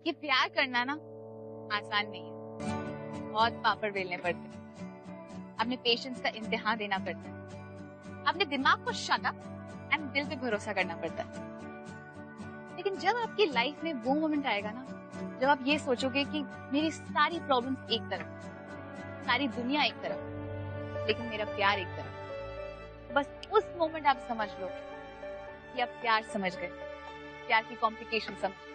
ये प्यार करना ना आसान नहीं है, बहुत पापड़ बेलने पड़ते हैं, अपने पेशेंस का इम्तिहान देना पड़ता है, अपने दिमाग को शट अप एंड दिल पे भरोसा करना पड़ता है। लेकिन जब आपकी लाइफ में वो मोमेंट आएगा ना, जब आप ये सोचोगे कि मेरी सारी प्रॉब्लम्स एक तरफ, सारी दुनिया एक तरफ, लेकिन मेरा प्यार एक तरफ, बस उस मोमेंट आप समझ लो कि आप प्यार समझ गए, प्यार की कॉम्प्लिकेशन समझ गए।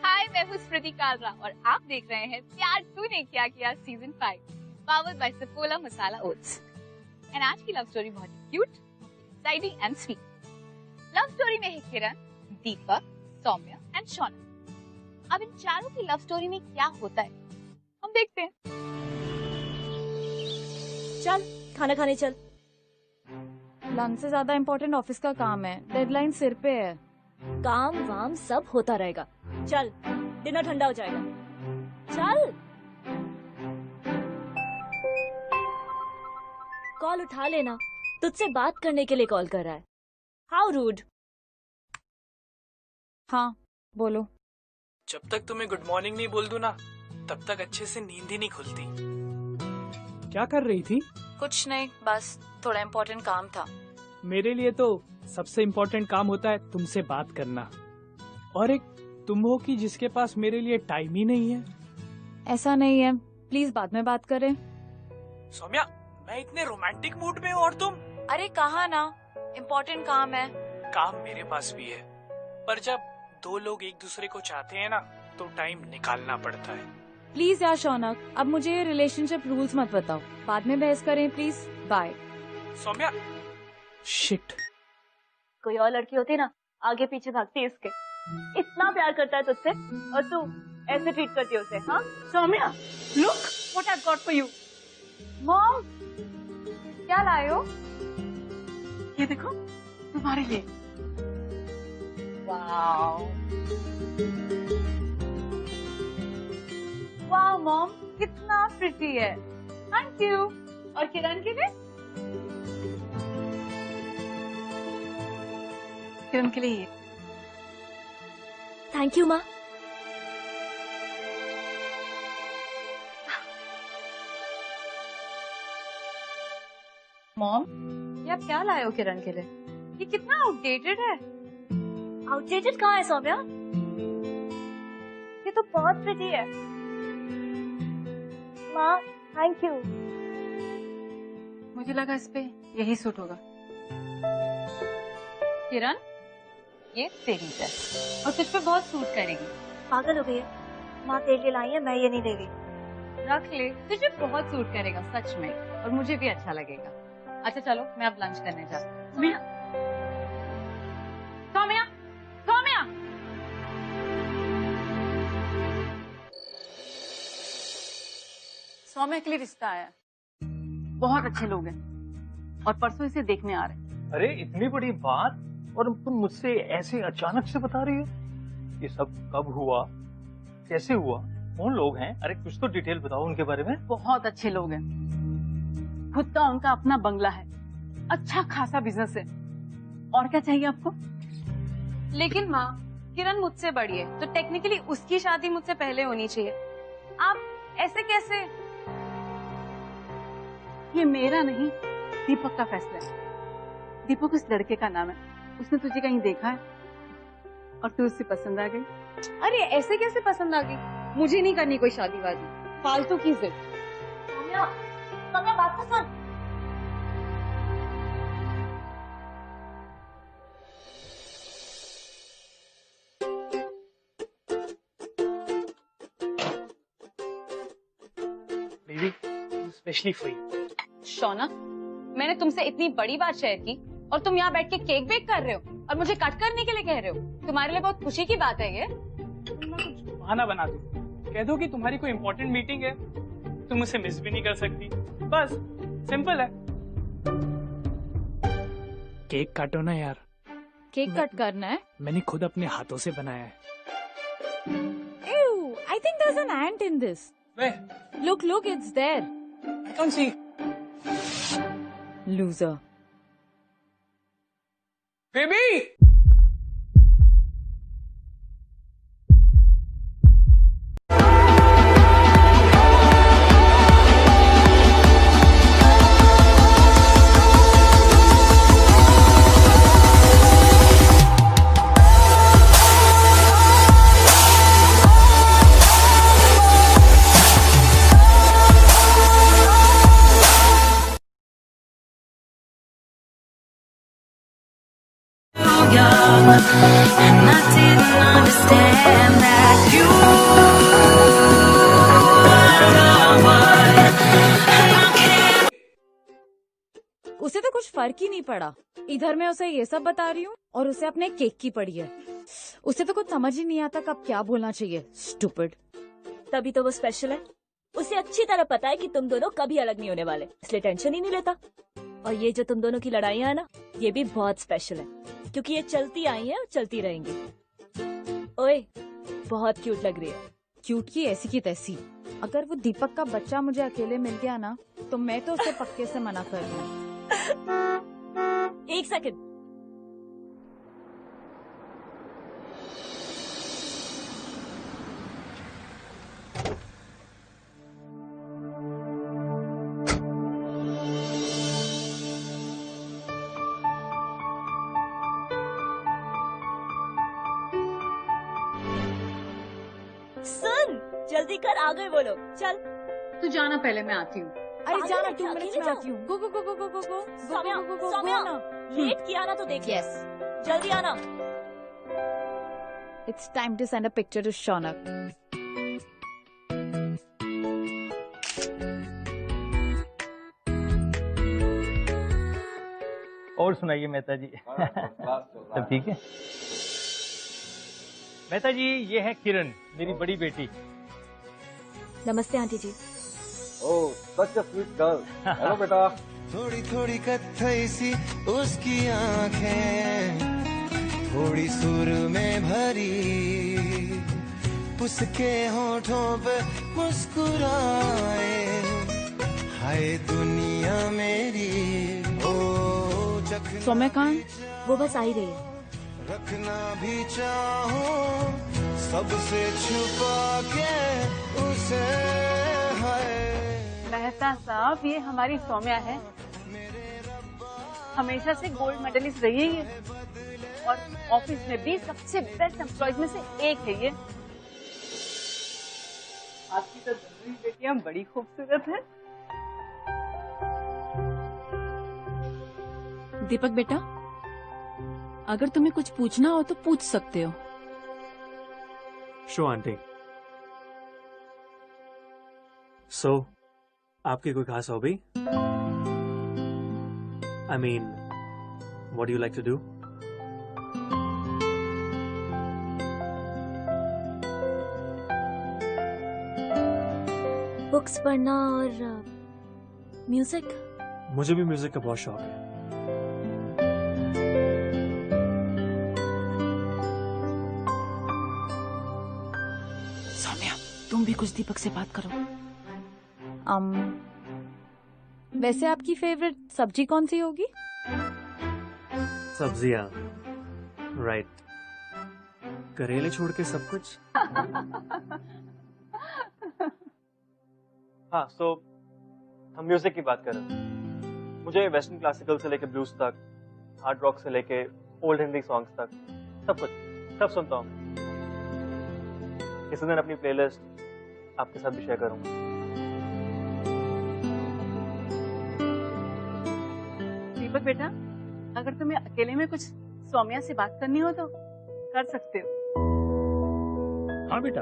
हाय, मैं हूँ स्मृति कालरा और आप देख रहे हैं प्यार तूने क्या किया season 5, powered by Saffola masala oats. And आज की लव स्टोरी बहुत cute, exciting and sweet. Love story में है किरण, दीपक, सौम्या एंड शौनक। अब इन चारों की लव स्टोरी में क्या होता है हम देखते हैं। चल खाना खाने चल। लंच से ज्यादा इम्पोर्टेंट ऑफिस का काम है, डेडलाइन सिर पे है। काम वाम सब होता रहेगा। चल, डिनर ठंडा हो जाएगा। चल। कॉल उठा लेना, तुझसे बात करने के लिए कॉल कर रहा है। How rude. हाँ बोलो। जब तक तुम्हें गुड मॉर्निंग नहीं बोल दूं ना, तब तक अच्छे से नींद ही नहीं खुलती। क्या कर रही थी? कुछ नहीं, बस थोड़ा इम्पोर्टेंट काम था। मेरे लिए तो सबसे इम्पोर्टेंट काम होता है तुमसे बात करना, और एक तुम हो कि जिसके पास मेरे लिए टाइम ही नहीं है। ऐसा नहीं है, प्लीज बाद में बात करें। सौम्या, मैं इतने रोमांटिक मूड में हूँ और तुम। अरे कहा ना, इम्पोर्टेंट काम है। काम मेरे पास भी है, पर जब दो लोग एक दूसरे को चाहते हैं ना, तो टाइम निकालना पड़ता है। प्लीज यार शौनक, अब मुझे ये रिलेशनशिप रूल्स मत बताओ, बाद में बहस करें प्लीज। बाय। सौम्या, शिट। कोई और लड़की होती ना, आगे पीछे भागती इसके। इतना प्यार करता है तुझसे और तू ऐसे ट्रीट करती है उसे। हाँ Soumya, look what I got for you. Mom, क्या लाए हो? ये देखो, तुम्हारे लिए। वाओ वाओ मॉम, कितना प्रिटी है। Thank you. और किरण के लिए? किरण के लिए ये। थैंक यू माँ। मॉम, ये आप क्या लाए हो किरण के लिए? ये कितना आउटडेटेड है। आउटडेटेड कहाँ है सौम्या? ये तो बहुत प्रिटी है। माँ थैंक यू। मुझे लगा इस पे यही सूट होगा। किरण, ये तेरी ड्रेस और तुझ पे बहुत सूट करेगी। पागल हो गई है माँ, तेरे लिए लाई है, मैं ये नहीं ले गई। रख ले, तुझे बहुत सूट करेगा सच में, और मुझे भी अच्छा लगेगा। अच्छा चलो, मैं अब लंच करने जाती हूँ। सौम्या, सौम्या, सौम्या। सौम्या के लिए रिश्ता आया, बहुत अच्छे लोग हैं और परसों इसे देखने आ रहे हैं। अरे इतनी बड़ी बात, और तुम मुझसे ऐसे अचानक से बता रही हो? ये सब कब हुआ, कैसे हुआ, कौन लोग हैं? अरे कुछ तो डिटेल बताओ उनके बारे में। बहुत अच्छे लोग हैं, खुद का उनका अपना बंगला है, अच्छा खासा बिजनेस है, और क्या चाहिए आपको? लेकिन माँ, किरण मुझसे बड़ी है, तो टेक्निकली उसकी शादी मुझसे पहले होनी चाहिए। आप ऐसे कैसे? ये मेरा नहीं, दीपक का फैसला है। दीपक उस लड़के का नाम है, उसने तुझे कहीं देखा है और तू उससे पसंद आ गई। अरे ऐसे कैसे पसंद आ गई? मुझे नहीं करनी कोई शादीवादी, फालतू की जिद। सौम्या, सौम्या बात तो सुन। Baby, specially for you. Shaunak, मैंने तुमसे इतनी बड़ी बात शेयर की और तुम यहाँ बैठ के केक बेक कर रहे हो और मुझे कट करने के लिए कह रहे हो। तुम्हारे लिए बहुत खुशी की बात है ये। कुछ बहाना बना दो, कह दो कि तुम्हारी कोई इम्पोर्टेंट मीटिंग है, तुम उसे मिस भी नहीं कर सकती, बस सिंपल है। केक काटो ना यार। केक कट करना है? मैंने खुद अपने हाथों से बनाया है। Ew, I think there's an ant in this. Where? Look, look, it's there. I can't see. Loser. Baby! फर्क ही नहीं पड़ा। इधर मैं उसे ये सब बता रही हूँ और उसे अपने केक की पड़ी है। उसे तो कुछ समझ ही नहीं आता कब क्या बोलना चाहिए। स्टूपिड। तभी तो वो स्पेशल है। उसे अच्छी तरह पता है कि तुम दोनों कभी अलग नहीं होने वाले, इसलिए टेंशन ही नहीं लेता। और ये जो तुम दोनों की लड़ाइयाँ है ना, ये भी बहुत स्पेशल है, क्योंकि ये चलती आई हैं और चलती रहेंगी। ओए, बहुत क्यूट लग रही है। क्यूट की ऐसी की तैसी। अगर वो दीपक का बच्चा मुझे अकेले मिल गया ना, तो मैं तो उसे पक्के से मना कर दूँ। एक सेकंड। सुन, जल्दी कर, आ गए वो लोग। चल तू जाना, पहले मैं आती हूँ। अरे आगे जाना, लेके 2 मिनट्स में जाओ। आती हूँ। गो गो गो गो गो गो गो सौम्या, गो गो सौम्या, ना। लेट किया ना तो देख। Yes. जल्दी आना। It's time to send a picture to Shaunak. और सुनाइए मेहता जी। सब ठीक है? मेहता जी, ये है किरण, मेरी बड़ी बेटी। नमस्ते auntie ji. Oh, such a sweet girl. Hello बेटा। थोड़ी थोड़ी कत्थई सी उसकी आंखें, थोड़ी सुर में भरी, उसके होठों पे मुस्कुराए, हाय दुनिया मेरी। ओ चखना सौम्या कहाँ? वो बस आ ही रही है। रखना भी चाहूं सबसे छुपा के उसे, हाय। मेहता साहब, ये हमारी सौम्या है, हमेशा से गोल्ड मेडलिस्ट रही है ये, और ऑफिस में भी सबसे बेस्ट एम्प्लॉयज में से एक है ये। आपकी तो दोनों बेटियां बड़ी खूबसूरत हैं। दीपक बेटा, अगर तुम्हें कुछ पूछना हो तो पूछ सकते हो। Show aunty. सो आपकी कोई खास hobby? I mean, what do you like to do? Books पढ़ना और म्यूजिक। मुझे भी म्यूजिक का बहुत शौक है। सौम्या, तुम भी कुछ दीपक से बात करो। वैसे आपकी फेवरेट सब्जी कौन सी होगी? सब्जियां, राइट। करेले छोड़ के सब कुछ। हाँ, सो हम म्यूजिक की बात कर रहे हैं। मुझे वेस्टर्न क्लासिकल से लेके ब्लूज तक, हार्ड रॉक से लेके ओल्ड हिंदी सॉन्ग्स तक, सब कुछ, सब सुनता हूँ। किसी दिन अपनी प्लेलिस्ट आपके साथ भी शेयर करूंगा। दीपक बेटा, अगर तुम्हें अकेले में कुछ सौम्या से बात करनी हो तो कर सकते हो। हाँ बेटा।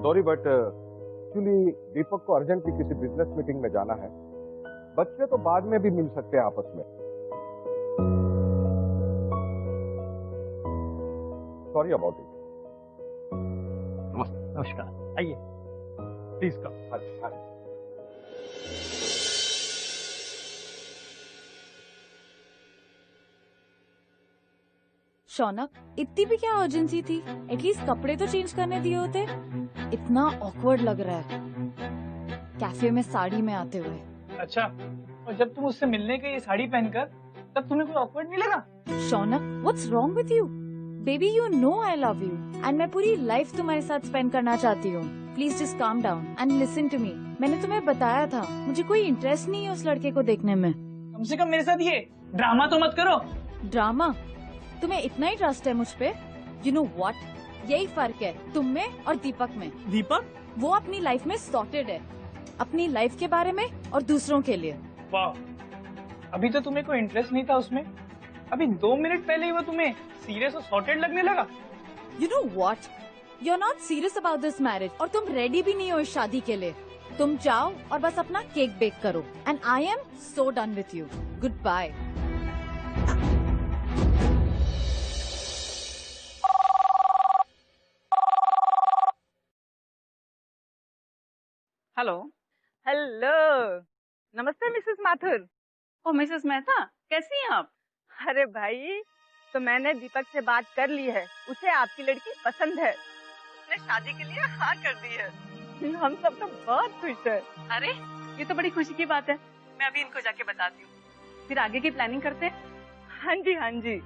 सॉरी बट एक्चुअली दीपक को अर्जेंटली किसी बिजनेस मीटिंग में जाना है। बच्चे तो बाद में भी मिल सकते हैं आपस में। Sorry about it. नमस्कार, आइए, प्लीज कम। शौनक, इतनी भी क्या अर्जेंसी थी? एटलीस्ट कपड़े तो चेंज करने दिए होते। इतना ऑकवर्ड लग रहा है कैफे में साड़ी में आते हुए। अच्छा, और जब तुम उससे मिलने गई ये साड़ी पहनकर, तब तुम्हें कोई ऑकवर्ड नहीं लगा? Shaunak, what's wrong with you? Baby, you know I love you and मैं पूरी लाइफ तुम्हारे साथ स्पेंड करना चाहती हूँ। Please just calm down and listen to me. मैंने तुम्हें बताया था मुझे कोई इंटरेस्ट नहीं है उस लड़के को देखने में। कम से कम मेरे साथ ये ड्रामा तो मत करो। ड्रामा? तुम्हें इतना ही ट्रस्ट है मुझ पे? यू नो व्हाट, यही फर्क है तुम में और दीपक में। दीपक? वो अपनी लाइफ में सॉर्टेड है, अपनी लाइफ के बारे में और दूसरों के लिए। वाह, अभी तो तुम्हें कोई इंटरेस्ट नहीं था उसमें, अभी 2 मिनट पहले ही वो तुम्हें सीरियस और सॉर्टेड लगने लगा। You know what, you are not serious about this marriage और तुम रेडी भी नहीं हो इस शादी के लिए। तुम जाओ और बस अपना केक बेक करो and I am so done with you. Good bye. Hello. Hello, नमस्ते Mrs Mathur. Oh Mrs Mehta, कैसी हैं आप? अरे भाई, तो मैंने दीपक से बात कर ली है, उसे आपकी लड़की पसंद है, उसने शादी के लिए हाँ कर दी है। हम सब तो बहुत खुश हैं। अरे ये तो बड़ी खुशी की बात है। मैं अभी इनको जाके बताती हूँ, फिर आगे की प्लानिंग करते हैं। हाँ जी हाँ जी।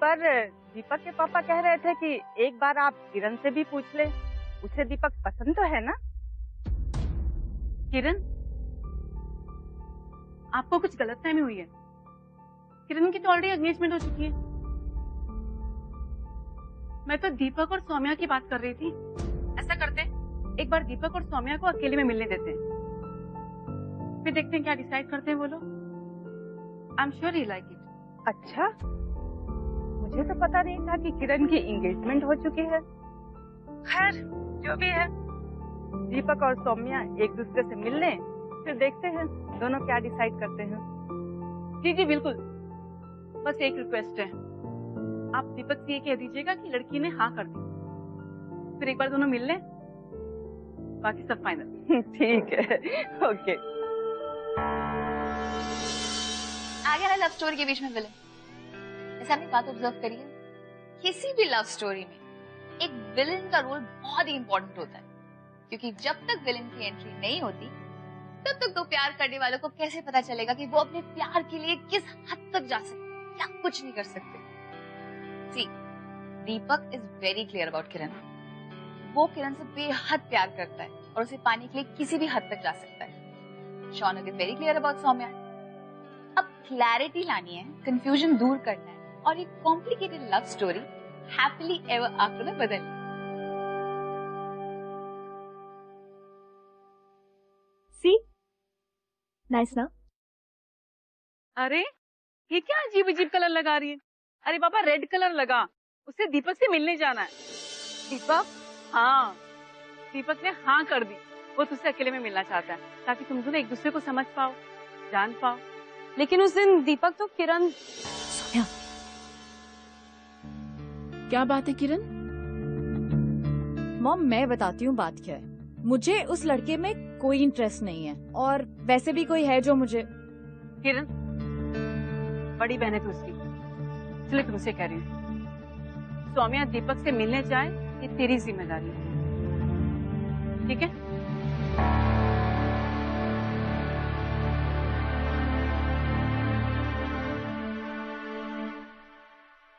पर दीपक के पापा कह रहे थे कि एक बार आप किरण से भी पूछ ले, उसे दीपक पसंद तो है ना? किरण, आपको कुछ गलतफहमी हुई है। किरण की तो ऑलरेडी एंगेजमेंट हो चुकी है। मैं तो दीपक और सौम्या की बात कर रही थी। ऐसा करते, एक बार दीपक और सौम्या को अकेले में मिलने देते हैं, फिर देखते हैं क्या डिसाइड करते हैं वो लोग। I am sure he like it. अच्छा, मुझे तो पता नहीं था कि किरण की एंगेजमेंट हो चुकी है। खैर, जो भी है, दीपक और सौम्या एक दूसरे से मिल लें, फिर देखते हैं दोनों क्या डिसाइड करते हैं। जी जी बिल्कुल। बस एक रिक्वेस्ट है, आप दीपक से ये कह दीजिएगा कि लड़की ने हाँ कर दी, फिर एक बार दोनों मिल लें, बाकी सब फाइनल। ठीक है, ओके। आ गया ना लव स्टोरी के बीच में विलन। ऐसा आपने बात ऑब्जर्व करी है, किसी भी लव स्टोरी में एक विलन का रोल बहुत ही इंपॉर्टेंट होता है, क्योंकि जब तक विलन की एंट्री नहीं होती तब तक तो प्यार करने वालों को कैसे पता चलेगा कि वो अपने प्यार के लिए किस हद तक जा सकते हैं या कुछ नहीं कर सकते। See, Deepak is very clear about Kiran. वो किरण से बेहद प्यार करता है और उसे पाने के लिए किसी भी हद तक जा सकता है। Shaunak is very clear about Soumya. अब क्लैरिटी लानी है, कंफ्यूजन दूर करना है और एक complicated love story happily ever after में बदलनी। सी नाइस ना? अरे ये क्या अजीब अजीब कलर लगा रही है? अरे बाबा, रेड कलर लगा, उससे दीपक से मिलने जाना है। दीपक? हाँ, दीपक ने हाँ कर दी, वो तुझसे अकेले में मिलना चाहता है ताकि तुम दोनों एक दूसरे को समझ पाओ, जान पाओ। लेकिन उस दिन दीपक तो किरण। सौम्या, क्या बात है किरण? मॉम, मैं बताती हूँ बात क्या है। मुझे उस लड़के में कोई इंटरेस्ट नहीं है, और वैसे भी कोई है जो मुझे। किरण, बड़ी बहन है तू उसकी, इसलिए तुमसे कह रही हूँ, सौम्या दीपक से मिलने जाए ये तेरी जिम्मेदारी है, ठीक है?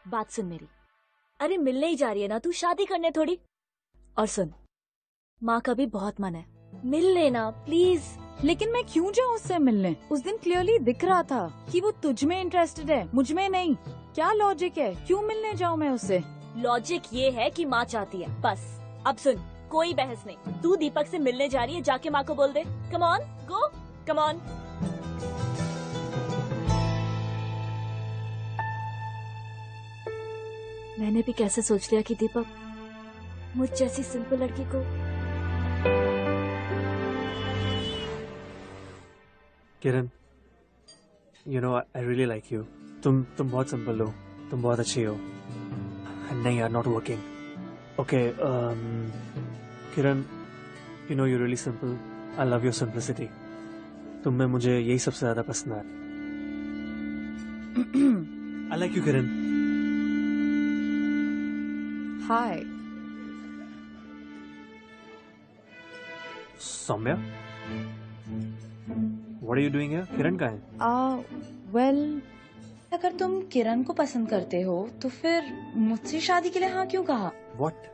बात सुन मेरी। अरे मिलने ही जा रही है ना तू, शादी करने थोड़ी। और सुन, माँ का भी बहुत मन है, मिल लेना प्लीज। लेकिन मैं क्यों जाऊँ उससे मिलने? उस दिन क्लियरली दिख रहा था कि वो तुझ में इंटरेस्टेड है, मुझ में नहीं। क्या लॉजिक है, क्यों मिलने जाऊँ मैं उससे? लॉजिक ये है कि माँ चाहती है, बस। अब सुन, कोई बहस नहीं। तू दीपक से मिलने जा रही है, जाके माँ को बोल दे। Come on, go, come on. मैंने भी कैसे सोच लिया कि दीपक मुझ जैसी सिंपल लड़की को। Kiran, you know I really like you. तुम बहुत सिंपल हो, तुम बहुत अच्छी हो। नहीं यार, not working. Okay Kiran, you know you really simple. I love your simplicity. तुम में मुझे यही सबसे ज्यादा पसंद है। I like you Kiran. Hi Soumya, what are you doing here? Kiran कहाँ है? वेल, अगर तुम किरण को पसंद करते हो तो फिर मुझसे शादी के लिए हाँ क्यों कहा? व्हाट?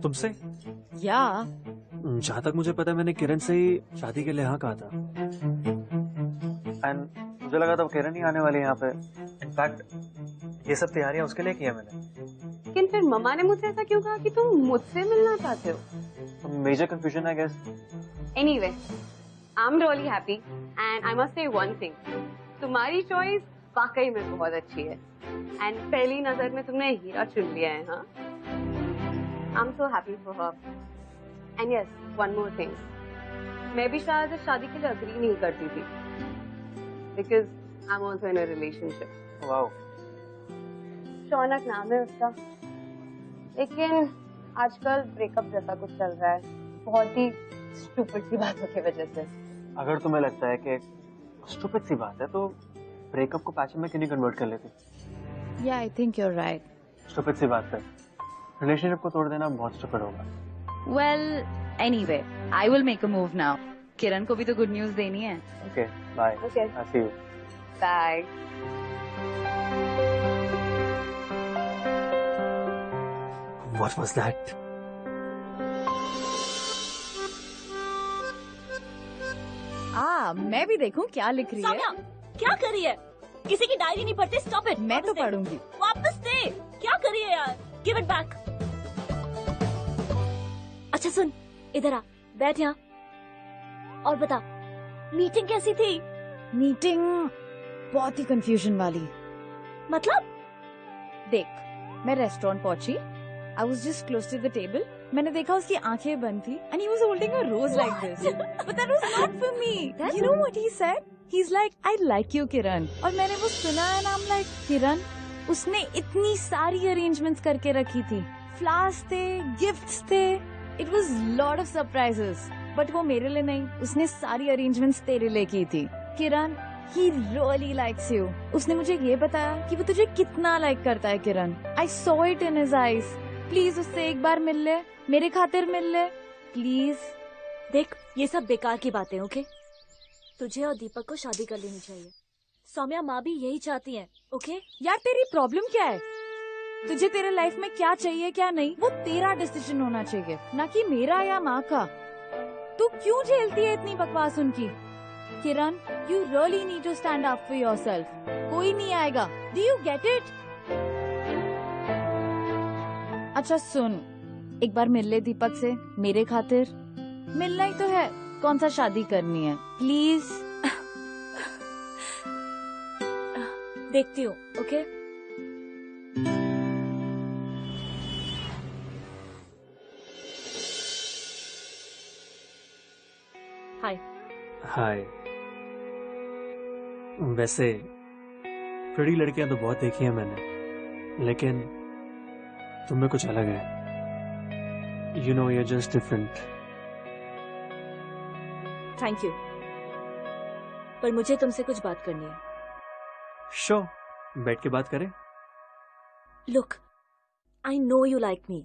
तुमसे? या जहाँ तक मुझे पता है मैंने किरण से ही शादी के लिए हाँ कहा था। एंड मुझे लगा था किरण ही आने वाली है यहाँ पे। इनफैक्ट ये सब तैयारियां उसके लिए की है मैंने। लेकिन फिर मम्मा ने मुझसे ऐसा क्यों कहा कि तुम मुझसे मिलना चाहते हो? Major confusion I guess. Anyway, I am really happy and I must say one thing, तुम्हारी चॉइस वाकई में बहुत अच्छी है एंड पहली नजर में तुमने हीरा चुन लिया है। हाँ, आई am so happy for her. And yes, one more thing, मैं भी शायद शादी के लिए अग्री नहीं करती थी because I am also in a relationship. Wow. Shaunak नाम है उसका, लेकिन आजकल ब्रेकअप जैसा कुछ चल रहा है, बहुत ही स्टूपिड सी बातों की वजह से। अगर तुम्हें लगता है कि स्टूपिड सी बात है तो ब्रेकअप को पैशन में क्यों नहीं कन्वर्ट कर लेती? Yeah, I think you're right. Stupid सी बात पे रिलेशनशिप को तोड़ देना बहुत स्टूपिड होगा। Well, anyway, I will make a move now. किरण को भी तो गुड न्यूज देनी है। Okay, bye. Okay. I'll see you. Bye. What was that? मैं भी देखूं क्या लिख रही है। सौम्या, क्या कर रही है? किसी की डायरी नहीं पढ़ते, स्टॉप इट। मैं तो पढ़ूंगी। वापस दे। क्या कर रही है यार? Give it back. अच्छा सुन, इधर आ, बैठ यहाँ और बता, मीटिंग कैसी थी? मीटिंग बहुत ही कंफ्यूजन वाली। मतलब? देख, मैं रेस्टोरेंट पहुंची। I was just close to the table. मैंने देखा उसकी आंखें बंद थी and he was holding a rose like this. But that was not for me. You know what he said? He's like, I like you, Kiran. और मैंने वो सुना and I'm like, Kiran, उसने इतनी सारी arrangements करके रखी थी। Flowers थे, gifts थे. It was lot of surprises. But वो मेरे लिए नहीं, उसने सारी arrangements तेरे लिए की थी। किरण, he really likes you. उसने मुझे ये बताया कि वो तुझे कितना like करता है, किरण. I saw it in his eyes. Please उससे एक बार मिल ले, मेरे खातिर मिल ले, प्लीज। देख, ये सब बेकार की बातें, ओके? तुझे और दीपक को शादी कर लेनी चाहिए। सौम्या माँ भी यही चाहती है, ओके? यार तेरी प्रॉब्लम क्या है? तुझे तेरे लाइफ में क्या चाहिए क्या नहीं, वो तेरा डिसीजन होना चाहिए, ना कि मेरा या माँ का। तू क्यों झेलती है इतनी बकवास उनकी? Kiran, you really need to stand up for yourself. कोई नहीं आएगा। Do you get it? अच्छा सुन, एक बार मिल ले दीपक से मेरे खातिर। मिलना ही तो है, कौन सा शादी करनी है, प्लीज। देखती हूँ, ओके? हाय। हाय। वैसे बड़ी लड़कियां तो बहुत देखी हैं मैंने, लेकिन तुम में कुछ अलग है। You know, you're just different. Thank you, पर मुझे तुमसे कुछ बात करनी है। Sure, बैठ के बात करें। Look, I know you like me,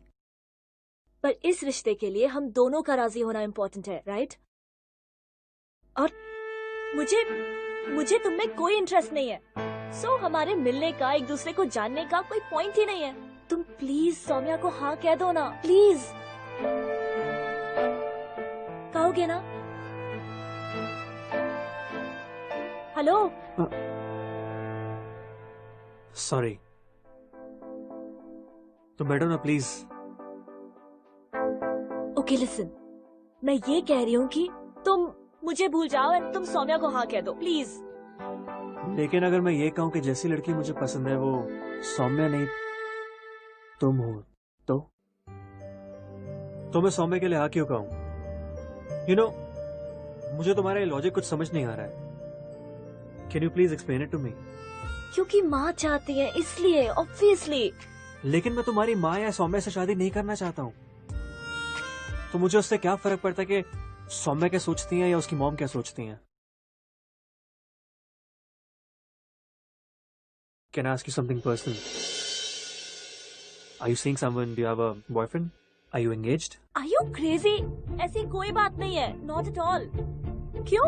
पर इस रिश्ते के लिए हम दोनों का राजी होना इम्पोर्टेंट है, राइट? और मुझे तुम में कोई इंटरेस्ट नहीं है, सो हमारे मिलने का, एक दूसरे को जानने का कोई पॉइंट ही नहीं है। तुम प्लीज सौम्या को हाँ कह दो ना, प्लीज। कहोगे ना? हेलो? सॉरी, तुम बैठो ना प्लीज। ओके लिसन, मैं ये कह रही हूँ कि तुम मुझे भूल जाओ और तुम सौम्या को हाँ कह दो, प्लीज। लेकिन अगर मैं ये कहूँ कि जैसी लड़की मुझे पसंद है वो सौम्या नहीं तुम हो, तो मैं सौम्या के लिए हाँ क्यों कहूँ? You know, मुझे तुम्हारा लॉजिक कुछ समझ नहीं आ रहा है। Can you please explain it to me? क्योंकि माँ चाहती है इसलिए, ऑब्वियसली। लेकिन मैं तुम्हारी माँ या सौम्या से शादी नहीं करना चाहता हूँ, तो मुझे उससे क्या फर्क पड़ता है कि सौम्या क्या सोचती हैं या उसकी मॉम क्या सोचती हैं? Can I ask you something personal? Are you seeing someone? Do you have a boyfriend? Are you engaged? Are you crazy? ऐसी कोई बात नहीं है, not at all. क्यों?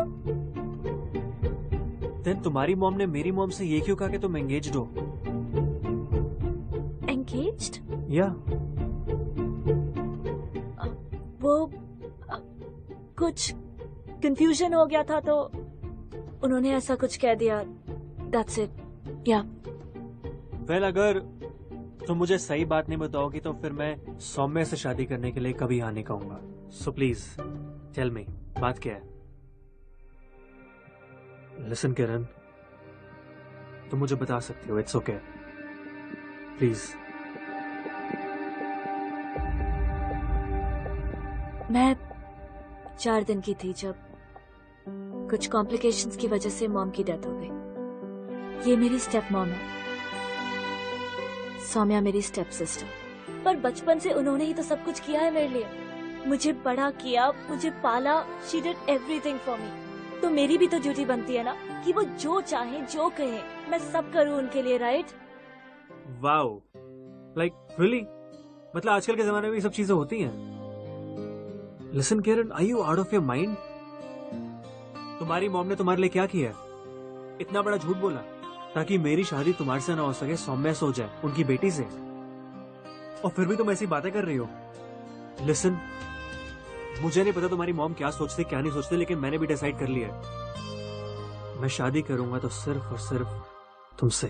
Then तुम्हारी मॉम ने मेरी मॉम से ये क्यों कहा कि तुम engaged हो? Engaged? Yeah. वो कुछ confusion हो गया था तो उन्होंने ऐसा कुछ कह दिया. That's it. Yeah. Well, अगर तुम मुझे सही बात नहीं बताओगी तो फिर मैं सौम्या से शादी करने के लिए कभी हाँ नहीं कहूंगा. So please, tell me, बात क्या है? Listen, किरण, तुम मुझे बता सकती हो. It's okay. Please. मैं 4 दिन की थी जब कुछ कॉम्प्लिकेशंस की वजह से मॉम की डेथ हो गई. ये मेरी स्टेप मॉम है, सौम्या मेरी स्टेप सिस्टर. पर बचपन से उन्होंने ही तो सब कुछ किया है मेरे लिए. मुझे बड़ा किया, मुझे पाला, she did everything for me. तो मेरी भी तो ड्यूटी बनती है ना कि वो जो चाहे जो कहे मैं सब करूँ उनके लिए, राइट? Wow, like really? मतलब आजकल के जमाने में ये सब चीजें होती हैं? Listen Kiran, are you out of your mind? तुम्हारी मॉम ने तुम्हारे लिए क्या किया है? इतना बड़ा झूठ बोला ताकि मेरी शादी तुम्हारे से ना हो सके, सौम्या से हो जाए, उनकी बेटी से। और फिर भी तुम ऐसी बातें कर रही हो। लिसन, मुझे नहीं पता तुम्हारी मॉम क्या सोचती क्या नहीं सोचती, लेकिन मैंने भी डिसाइड कर लिया है मैं शादी करूंगा तो सिर्फ और सिर्फ तुमसे।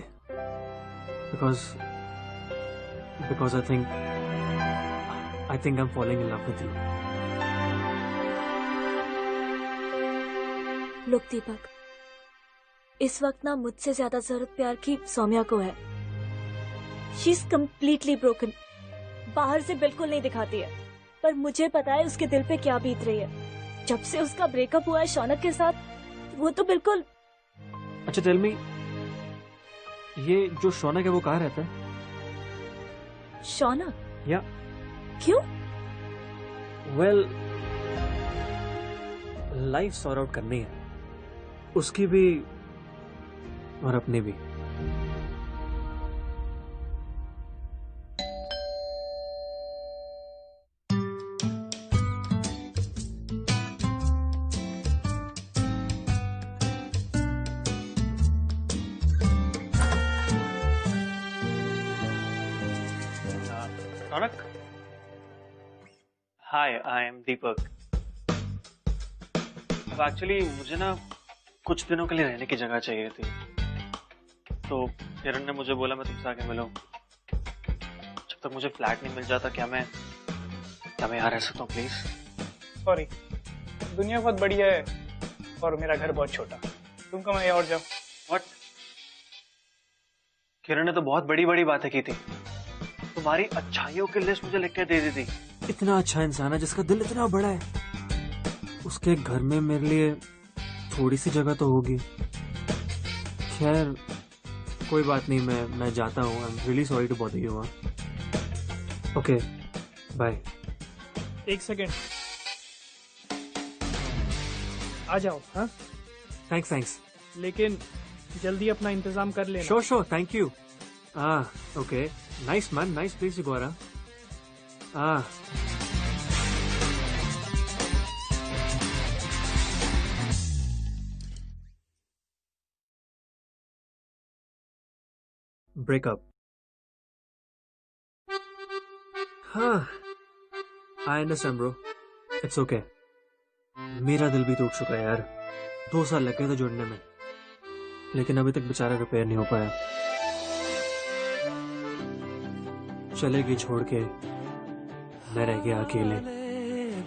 Because I think I'm falling in love with you. Look Deepak, इस वक्त ना मुझसे ज्यादा जरूरत प्यार की सौम्या को है। She is completely broken. बाहर से बिल्कुल नहीं दिखाती है, पर मुझे पता है उसके दिल पे क्या बीत रही है। जब से उसका ब्रेकअप हुआ है शौनक के साथ, वो तो बिल्कुल। अच्छा टेल मी, ये जो शौनक है वो कहाँ रहता है? शौनक? या क्यों? वेल, लाइफ सॉर्ट आउट करनी है, उसकी भी और अपनी भी। रौनक, हाय, आई एम दीपक। अब एक्चुअली मुझे ना कुछ दिनों के लिए रहने की जगह चाहिए थी, तो किरण ने मुझे बोला मैं तुमसे आके मिलूं। जब तक मुझे फ्लैट नहीं मिल जाता क्या मैं यहाँ रह सकता हूँ प्लीज? सॉरी, दुनिया बहुत बढ़िया है और मेरा घर बहुत छोटा। तुम कमाए और जाओ। व्हाट? किरण ने तो बहुत बड़ी बड़ी बातें की थी। तुम्हारी अच्छाइयों की लिस्ट मुझे लिख के दे दी थी। इतना अच्छा इंसान है जिसका दिल इतना बड़ा है, उसके घर में मेरे लिए थोड़ी सी जगह तो होगी। खैर कोई बात नहीं, मैं जाता हूँ। I am really sorry to bother you. Okay bye. एक सेकेंड, आ जाओ। हाँ थैंक्स। लेकिन जल्दी अपना इंतजाम कर लेना। Sure, thank you. Okay, nice man, nice place you go. Breakup. हाँ, I understand bro, it's okay. मेरा दिल भी टूट चुका है यार। 2 साल लग गए थे जुड़ने में, लेकिन अभी तक बेचारा रिपेयर नहीं हो पाया। चलेगी छोड़ के, मैं रह गया अकेले।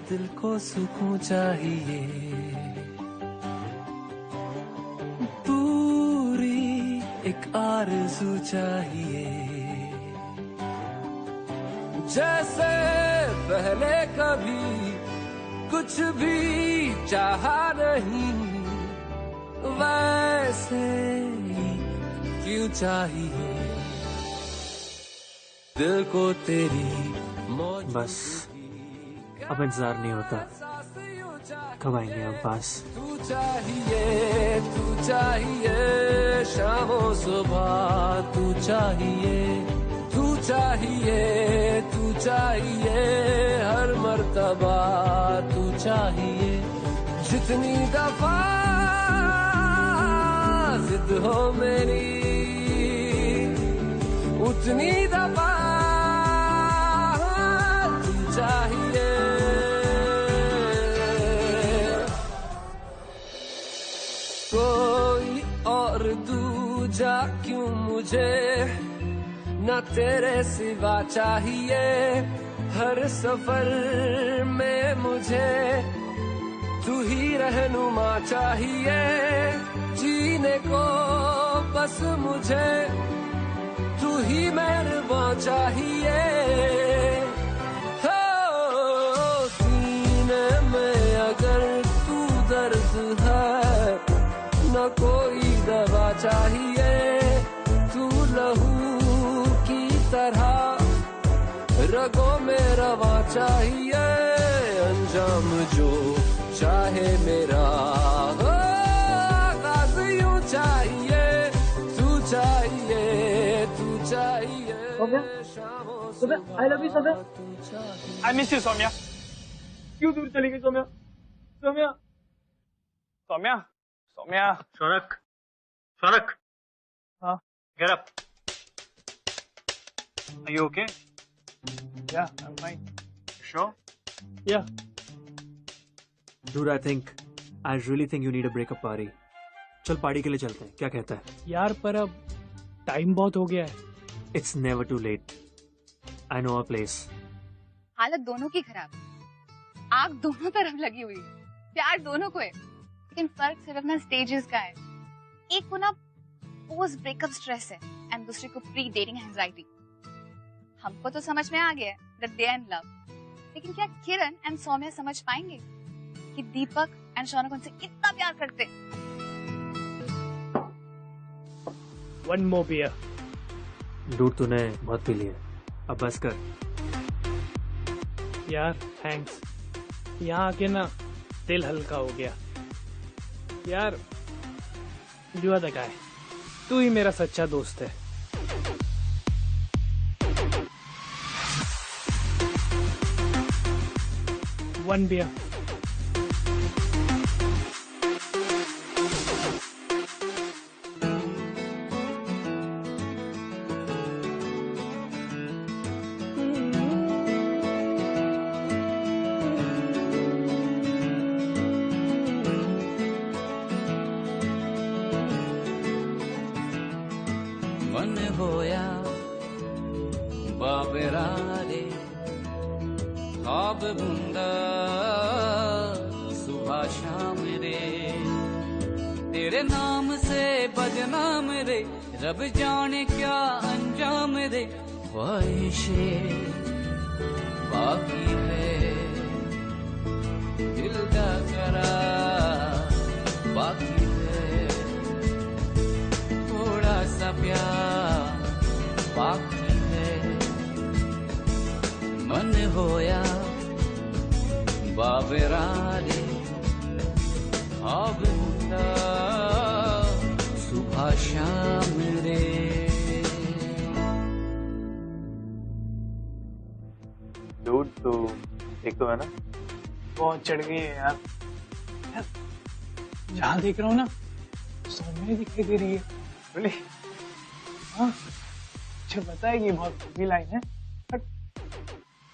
दिल को सुकून चाहिए, पूरी एक आरज़ू चाहिए, जैसे पहले कभी कुछ भी चाहा नहीं, वैसे ही क्यों चाहिए दिल को तेरी मौज। बस अब इंतजार नहीं होता, कब आएंगे हम पास? तू चाहिए शामों सुबह, तू चाहिए हर मर्तबा, तू चाहिए। जितनी दफा जिद हो मेरी, उतनी दफा तू चाहिए। कोई और दूजा क्यों मुझे न तेरे सिवा चाहिए। हर सफर में मुझे तू ही रहनुमा चाहिए। जीने को बस मुझे तू ही मेहरबान चाहिए। हो सीने में अगर तू दर्द है, न कोई दवा चाहिए। तू लहू की तरह रगों में रवा चाहिए। अंजाम जो चाहे मेरा हो, आगाज यूं चाहिए, तू चाहिए, तू चाहिए। Saumya, I love you Saumya. I miss you Saumya. क्यों दूर चली गई सौम्या? सौम्या, सौम्या, सौम्या। शौनक, शौनक। हाँ। Get up. Are you okay? Yeah, I'm fine. Sure? Yeah. Dude, I really think you need a breakup party. चल पार्टी के लिए चलते हैं, क्या कहता है? यार पर अब टाइम बहुत हो गया है। It's never too late. I know a place. हालत दोनों की खराब है, आग दोनों तरफ लगी हुई है, प्यार दोनों को है, लेकिन फर्क सिर्फ ना स्टेजेस का है। एक को ना पोस्ट ब्रेकअप स्ट्रेस है एंड दूसरे को प्री डेटिंग एंजाइटी। हमको तो समझ में आ गया है that they are in love, लेकिन क्या किरण एंड सौम्या समझ पाएंगे कि दीपक एंड शौनक उनसे कितना प्यार करते हैं? One more beer. Dude, तूने बहुत पी लिया, अब बस कर। यार थैंक्स, यहाँ आके ना दिल हल्का हो गया। यार you are the guy. तू ही मेरा सच्चा दोस्त है। One beer. मन होया बाबेरा रे, ख्वाब बुंदा सुबह शाम रे, तेरे नाम से बदनाम रे, रब जाने क्या अंजाम रे, ख्वाहिशें बाकी है, दिल का करार बाकी है, थोड़ा सा प्यार बाकी है, मन होया बाबेरा रे, अब होता सुबह शाम रे। Dude, तो एक तो है ना? बहुत चढ़ गई है यार। यार जहाँ देख रहा हूँ ना सौम्या दिखाई दे रही है। Really? हाँ, मुझे पता है कि बहुत लंबी लाइन है, बट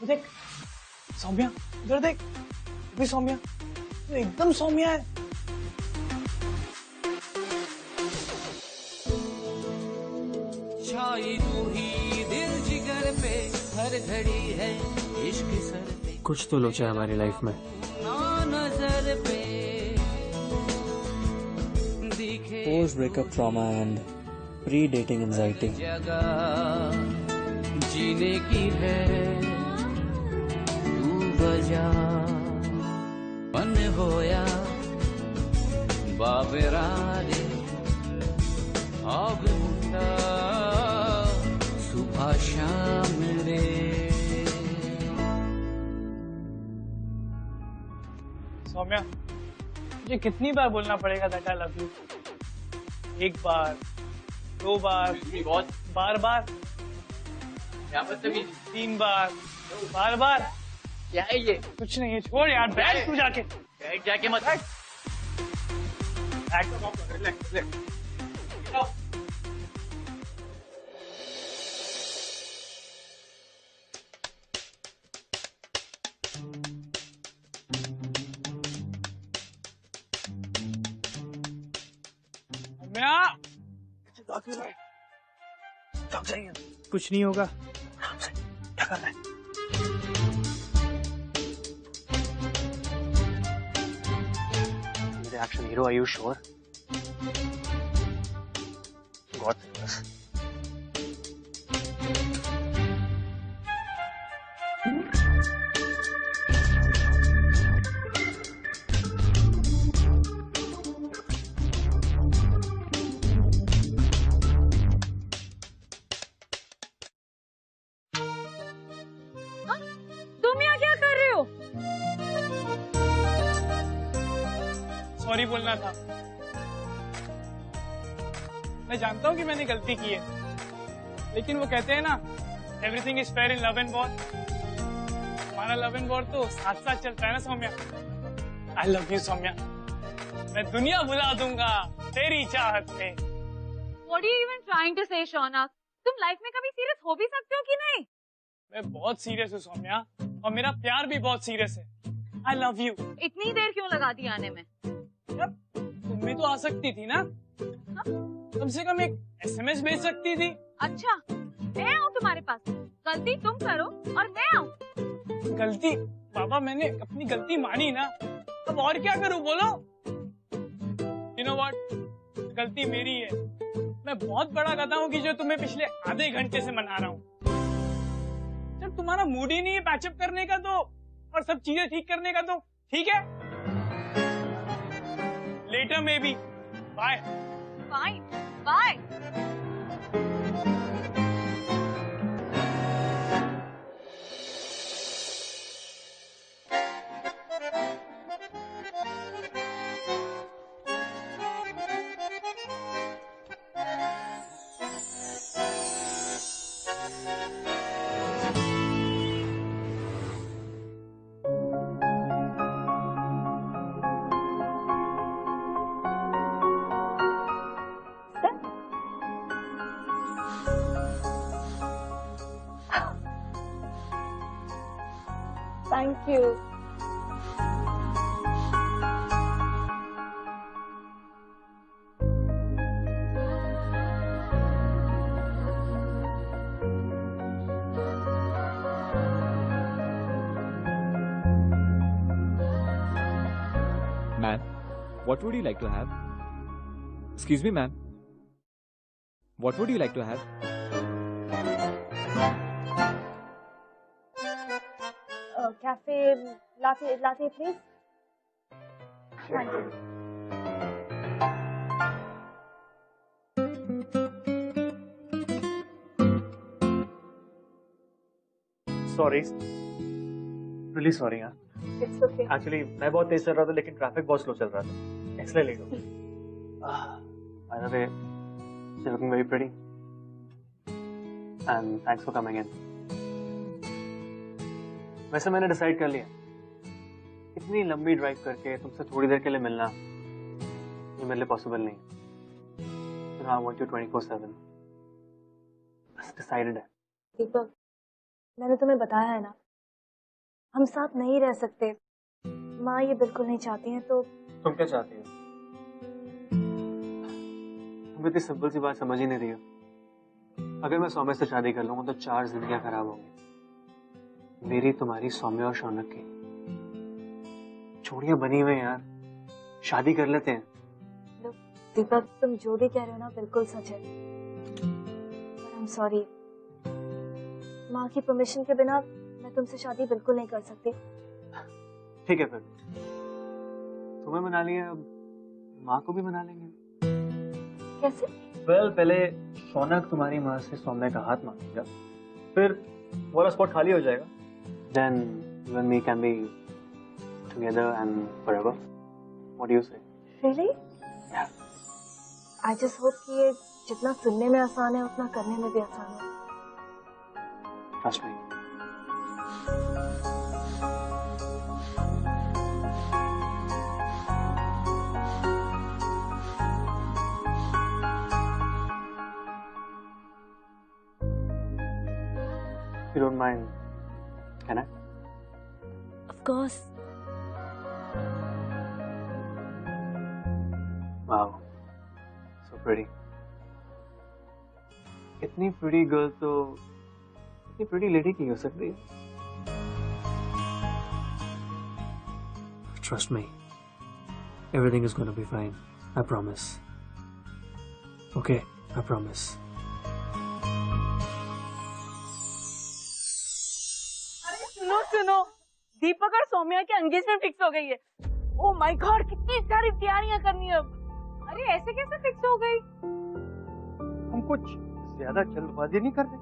देख सौम्या, इधर देख, भी सौम्या, तो एकदम सौम्या है। छाई तू ही दिल जिगर पे, हर घड़ी है इश्क सर पे, कुछ तो लोचा है हमारी लाइफ में। ना नजर पे दिखे Post breakup trauma and pre-dating anxiety. जगह जीने की है तू वजह, मन होया बाबेरा रे, अब होता सुबह शाम रे। सौम्या, मुझे कितनी बार बोलना पड़ेगा that I love you? एक बार, दो बार, बहुत बार बार, क्या मतलब? 3 बार, बार बार। क्या है ये? कुछ नहीं है, छोड़ यार, बैठ तू जाके। बैठ जाके मत। कुछ नहीं होगा। क्या कर रहा है? मेरे action hero, are you sure? God knows. तुम यहाँ क्या कर रहे हो? सॉरी बोलना था। मैं जानता हूँ कि मैंने गलती की है, लेकिन वो कहते हैं ना, everything is fair in love and war. हमारा लव एंड वॉर तो साथ साथ चलता है ना Soumya. I love you Soumya, मैं दुनिया भुला दूंगा तेरी चाहत में। What are you even trying to say, Shaunak? तुम लाइफ में कभी सीरियस हो भी सकते हो कि नहीं? मैं बहुत सीरियस हूँ सौम्या, और मेरा प्यार भी बहुत सीरियस है। आई लव यू। इतनी देर क्यों लगा दी आने में? तुम भी तो आ सकती थी ना, कम से कम एक SMS भेज सकती थी। अच्छा, मैं आऊँ तुम्हारे पास? गलती तुम करो और मैं आऊँ? गलती? बाबा मैंने अपनी गलती मानी ना, अब और क्या करूँ बोलो? You know what? गलती मेरी है। मैं बहुत बड़ा गधा हूँ कि जो तुम्हें पिछले आधे घंटे से मना रहा हूँ। जब तुम्हारा मूड ही नहीं है पैचअप करने का तो, और सब चीजें ठीक करने का तो ठीक है। लेटर में भी bye. Fine, bye. Thank you. Ma'am, what would you like to have? Excuse me, ma'am. What would you like to have? Cafe latte, please. Thank you. Sorry, really sorry यार। It's okay. एक्चुअली मैं बहुत तेज चल रहा था, लेकिन traffic बहुत slow चल रहा था, इसलिए लेट हो गया। By the way, you're looking very pretty, and thanks for coming in. वैसे मैंने डिसाइड कर लिया, इतनी लंबी ड्राइव करके तुमसे थोड़ी देर के लिए मिलना ये मेरे लिए पॉसिबल नहीं है। You know, I want you 24/7. बस डिसाइडेड है। दीपक, मैंने तुम्हें बताया है ना, हम साथ नहीं रह सकते। माँ ये बिल्कुल नहीं चाहती हैं, तो तुम क्या चाहती हो? तुम इतनी सिंपल सी बात समझ ही नहीं रही हो। अगर मैं सौम्या से शादी कर लूंगा तो 4 जिंदगियां खराब होंगी, मेरी, तुम्हारी, सौम्या और शौनक की। जोड़ियां बनी हुई यार, शादी कर लेते हैं। दीपक, तुम जो भी कह रहे हो ना बिल्कुल सच है, पर आई एम सॉरी, माँ की परमिशन के बिना मैं तुमसे शादी बिल्कुल नहीं कर सकती। ठीक है, फिर तुम्हें मना लिया, अब माँ को भी मना लेंगे। कैसे? पहले शौनक तुम्हारी माँ से सौम्या का हाथ मांगेगा, फिर वो वाला स्पॉट खाली हो जाएगा। Then you and me can be together and forever. What do you say? Really? Yeah. I just hope कि ये जितना सुनने में आसान है उतना करने में भी आसान है। Trust me. If you don't mind, can I? Of course. Wow, so pretty. इतनी pretty girl तो इतनी pretty lady की हो सकती है? Trust me, everything is gonna be fine. I promise. Okay, I promise. सुनो सुनो, दीपक और सौम्या की एंगेजमेंट फिक्स हो गई है। ओह माय गॉड, कितनी सारी तैयारियां करनी है अब। अरे ऐसे कैसे फिक्स हो गई? हम कुछ ज्यादा जल्दबाजी नहीं कर रहे।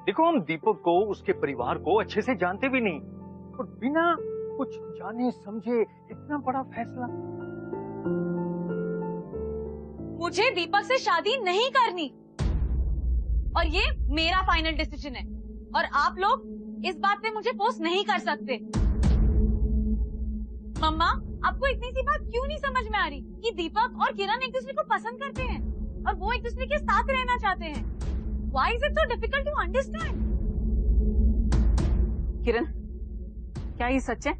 देखो, हम दीपक को, उसके परिवार को अच्छे से जानते भी नहीं, और बिना कुछ जाने समझे इतना बड़ा फैसला। मुझे दीपक से शादी नहीं करनी और ये मेरा फाइनल डिसीजन है और आप लोग इस बात पे मुझे फोर्स नहीं कर सकते। मम्मा, आपको इतनी सी बात क्यों नहीं समझ में आ रही कि दीपक और किरण एक दूसरे को पसंद करते हैं और वो एक दूसरे के साथ रहना चाहते हैं? Why is it so difficult to understand? किरण, क्या ये सच है?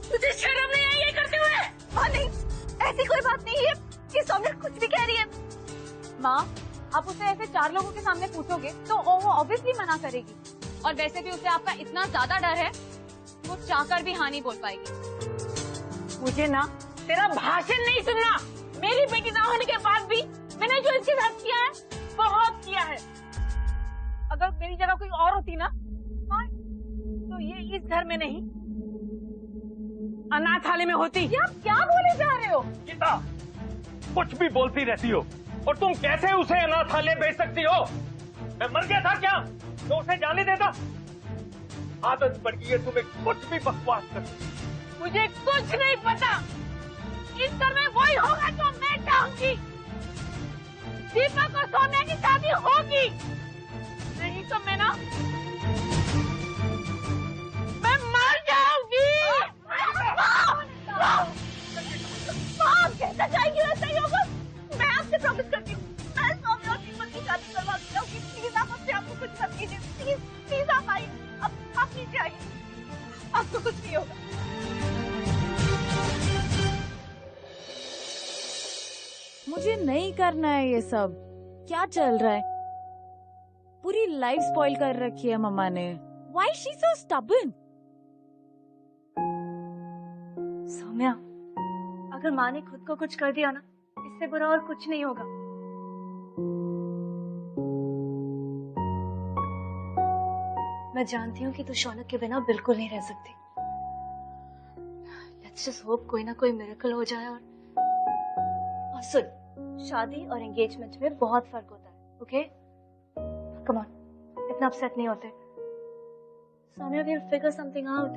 तुझे शर्म नहीं आई ये करते हुए? हाँ नहीं, ऐसी कोई बात नहीं है कि सौम्या कुछ भी कह रही है। माँ, आप उसे ऐसे 4 लोगों के सामने पूछोगे तो वो ऑब्वियसली मना करेगी और वैसे भी उसे आपका इतना ज्यादा डर है वो चाहकर भी हाँ नहीं बोल पाएगी। मुझे ना तेरा भाषण नहीं सुनना। मेरी बेटी ना होने के बाद भी मैंने जो इसके साथ किया है बहुत किया है। अगर मेरी जगह कोई और होती ना तो ये इस घर में नहीं अनाथालय में होती। ये आप क्या बोले जा रहे हो? गीता, कुछ भी बोलती रहती हो और तुम कैसे उसे अनाथालय भेज सकती हो? मैं मर गया था क्या तो उसे जाने देता? आदत पड़ गई है तुम्हें कुछ भी बकवास करने। मुझे कुछ नहीं पता। इस घर में वही होगा जो मैं चाहूंगी। दीपक और सौम्या की शादी होगी, नहीं तो मैं मर जाऊंगी। कैसा जाएगी वैसा ही होगा। मैं आपसे प्रॉमिस करती हूँ, मैं सौम्या और दीपक की शादी करवा के जाऊंगी। प्लीज आप अपने आप को कुछ मत कीजिए। प्लीज प्लीज आप आइए, आप नीचे आइए, आपको कुछ नहीं होगा। मुझे नहीं करना है ये सब। क्या चल रहा है? पूरी लाइफ स्पॉइल कर रखी है मम्मा ने। Why is she so stubborn? Saumya, अगर माँ ने खुद को कुछ कर दिया ना, इससे बुरा और कुछ नहीं होगा। मैं जानती हूँ कि तू शौनक के बिना बिल्कुल नहीं रह सकती। लेट्स जस्ट होप कोई ना कोई मिरेकल हो जाए। और सुन, शादी और एंगेजमेंट में बहुत फर्क होता है, ओके? कम ऑन, इतना अपसेट नहीं होते। Soumya, we'll figure something out.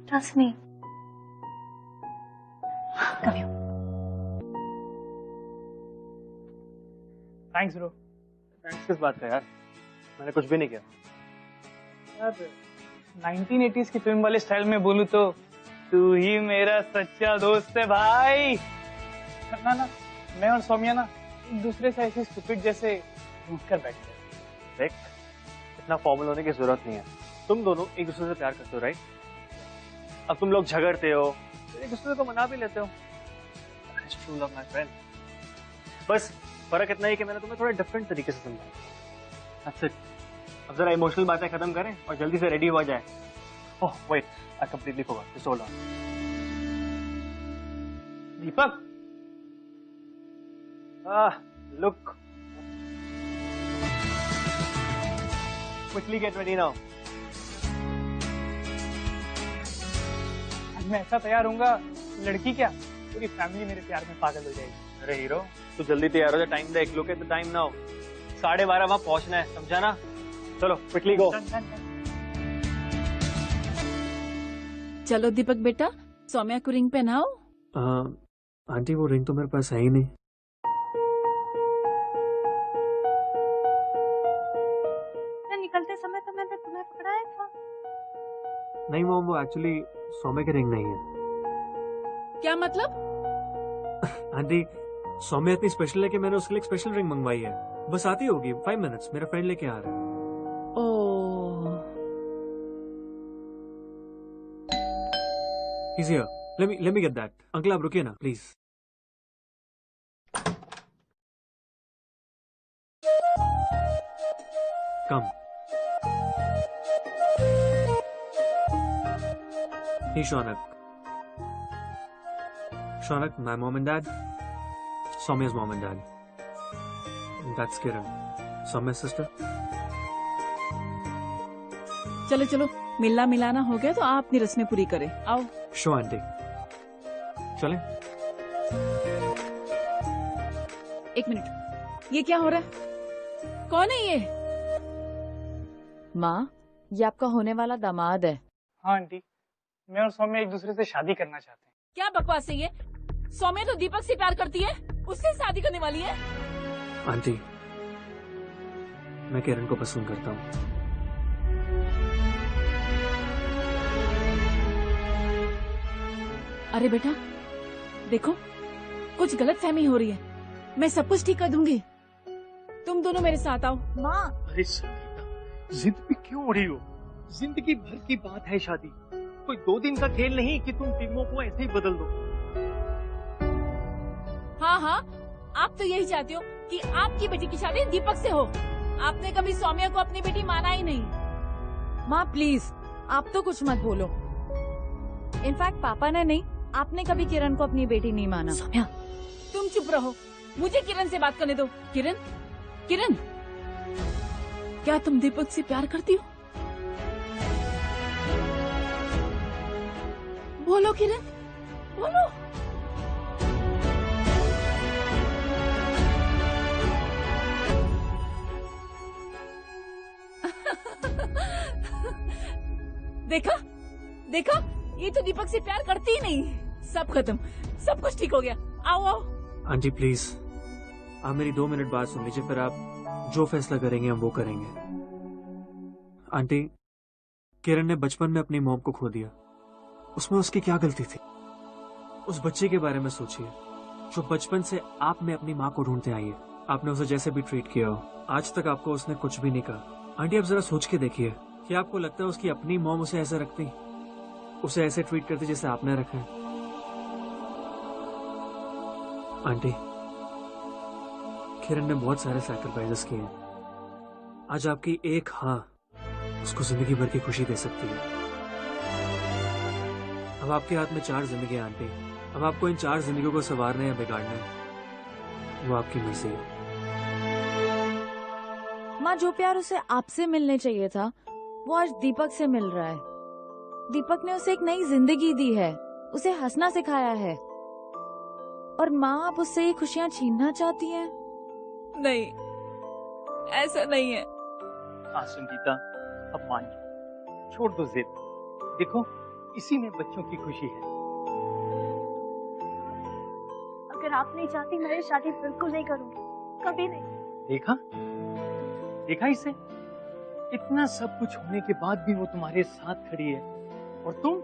Trust me. Come here. Thanks bro. Thanks किस बात का यार? मैंने कुछ भी नहीं किया यार। 1980s की फिल्म वाले स्टाइल में बोलूं तो तू ही मेरा सच्चा दोस्त है भाई। ना, मैं और सौम्या ना एक दूसरे से ऐसे स्टूपिड जैसे रूठ कर बैठते हैं। देख, इतना फॉर्मल होने की जरूरत नहीं है। तुम दोनों एक दूसरे से प्यार करते हो, राइट? अब तुम लोग झगड़ते हो तो एक दूसरे को मना भी लेते हो। True love, my friend. बस फर्क इतना ही कि मैंने तुम्हें थोड़ा डिफरेंट तरीके से समझाया। That's it. अब जरा इमोशनल बातें खत्म करें और जल्दी से रेडी हो जाए। Oh wait, I completely forgot. Just hold on. Deepak, look. Quickly get ready now. आज मैं ऐसा तैयार होऊंगा, लड़की क्या पूरी फैमिली मेरे प्यार में पागल हो जाएगी। अरे हीरो, तू जल्दी तैयार हो जा। टाइम देख, look at the time now. 12:30 वहां पहुंचना है, समझा ना? चलो क्विकली गो। चलो दीपक बेटा, सौम्या को रिंग पहनाओ। आंटी, वो रिंग तो मेरे पास है ही नहीं। निकलते समय तो मैंने तुम्हें पकड़ाया था। नहीं मॉम, वो एक्चुअली सौम्या की रिंग नहीं है। क्या मतलब? आंटी, सौम्या इतनी स्पेशल है कि मैंने उसके लिए एक स्पेशल रिंग मंगवाई है। बस आती होगी 5 मिनट्स, मेरा फ्रेंड लेके आ रहा है। ओह, He's here. Let me get that. Uncle आप रुकिए ना please. Come. Hey Shaunak. Shaunak, my mom and dad. Soumya's mom and dad. That's Kiran. Soumya's sister. चलो चलो, मिलना मिलाना हो गया तो आप अपनी रस्में पूरी करें। आओ। शो आंटी, चलें? एक मिनट, ये क्या हो रहा है? कौन है ये? माँ, ये आपका होने वाला दामाद है। हाँ आंटी, मैं और सौम्या एक दूसरे से शादी करना चाहते हैं। क्या बकवास है ये? सौम्या तो दीपक से प्यार करती है, उससे शादी करने वाली है। आंटी, मैं किरण को पसंद करता हूँ। अरे बेटा देखो, कुछ गलत फहमी हो रही है, मैं सब कुछ ठीक कर दूंगी, तुम दोनों मेरे साथ आओ। माँ, अरे संगीता, जिद भी क्यों हो रही हो? जिंदगी भर की बात है शादी, कोई 2 दिन का खेल नहीं कि तुम टीमों को ऐसे ही बदल दो। हाँ हाँ, आप तो यही चाहते हो कि आपकी बेटी की शादी दीपक से हो। आपने कभी सौम्या को अपनी बेटी माना ही नहीं। माँ प्लीज, आप तो कुछ मत बोलो। इनफैक्ट पापा ने नहीं, आपने कभी किरण को अपनी बेटी नहीं माना। सौम्या, तुम चुप रहो, मुझे किरण से बात करने दो। किरण, किरण, क्या तुम दीपक से प्यार करती हो? बोलो किरण, बोलो। देखा देखा, ये तो दीपक से प्यार करती ही नहीं। सब खत्म, सब कुछ ठीक हो गया। आओ आओ। आंटी प्लीज, आप मेरी 2 मिनट बात सुन लीजिए, फिर आप जो फैसला करेंगे हम वो करेंगे। आंटी, किरण ने बचपन में अपनी मॉम को खो दिया, उसमें उसकी क्या गलती थी? उस बच्चे के बारे में सोचिए जो बचपन से आप में अपनी माँ को ढूंढते आई है। आपने उसे जैसे भी ट्रीट किया हो, आज तक आपको उसने कुछ भी नहीं कहा। आंटी आप जरा सोच के देखिए, क्या आपको लगता है उसकी अपनी मॉम उसे ऐसे रखती, उसे ऐसे ट्रीट करती जैसे आपने रखा है? आंटी, किरण ने बहुत सारे सैक्रिफाइसेस किए हैं। आज आपकी एक हाँ उसको जिंदगी भर की खुशी दे सकती है। अब आपके हाथ में 4 जिंदगियां आंटी, अब आपको इन 4 जिंदगियों को संवारना या बिगाड़ना है, वो आपकी मर्जी है। माँ, जो प्यार उसे आपसे मिलने चाहिए था वो आज दीपक से मिल रहा है। दीपक ने उसे एक नई जिंदगी दी है, उसे हंसना सिखाया है, और माँ आप उससे ये खुशियाँ छीनना चाहती हैं? नहीं, ऐसा नहीं है। हाँ संगीता, अब मान जाओ, छोड़ दो जिद। देखो, इसी में बच्चों की खुशी है। अगर आप नहीं चाहती, मैं ये शादी बिल्कुल नहीं करूंगी, कभी नहीं। देखा देखा इसे, इतना सब कुछ होने के बाद भी वो तुम्हारे साथ खड़ी है, और तुम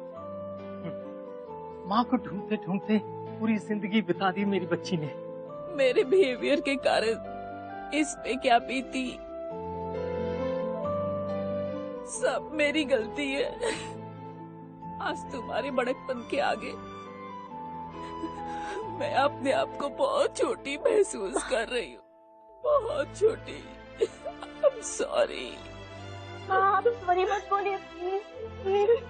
माँ को ढूंढते ढूंढते पूरी जिंदगी बिता दी मेरी बच्ची ने। मेरे बिहेवियर के कारण इस पे क्या बीती, सब मेरी गलती है। आज तुम्हारे बड़कपन के आगे मैं अपने आप को बहुत छोटी महसूस कर रही हूँ, बहुत छोटी। I'm sorry। आप सॉरी मत बोलिए प्लीज, प्लीज।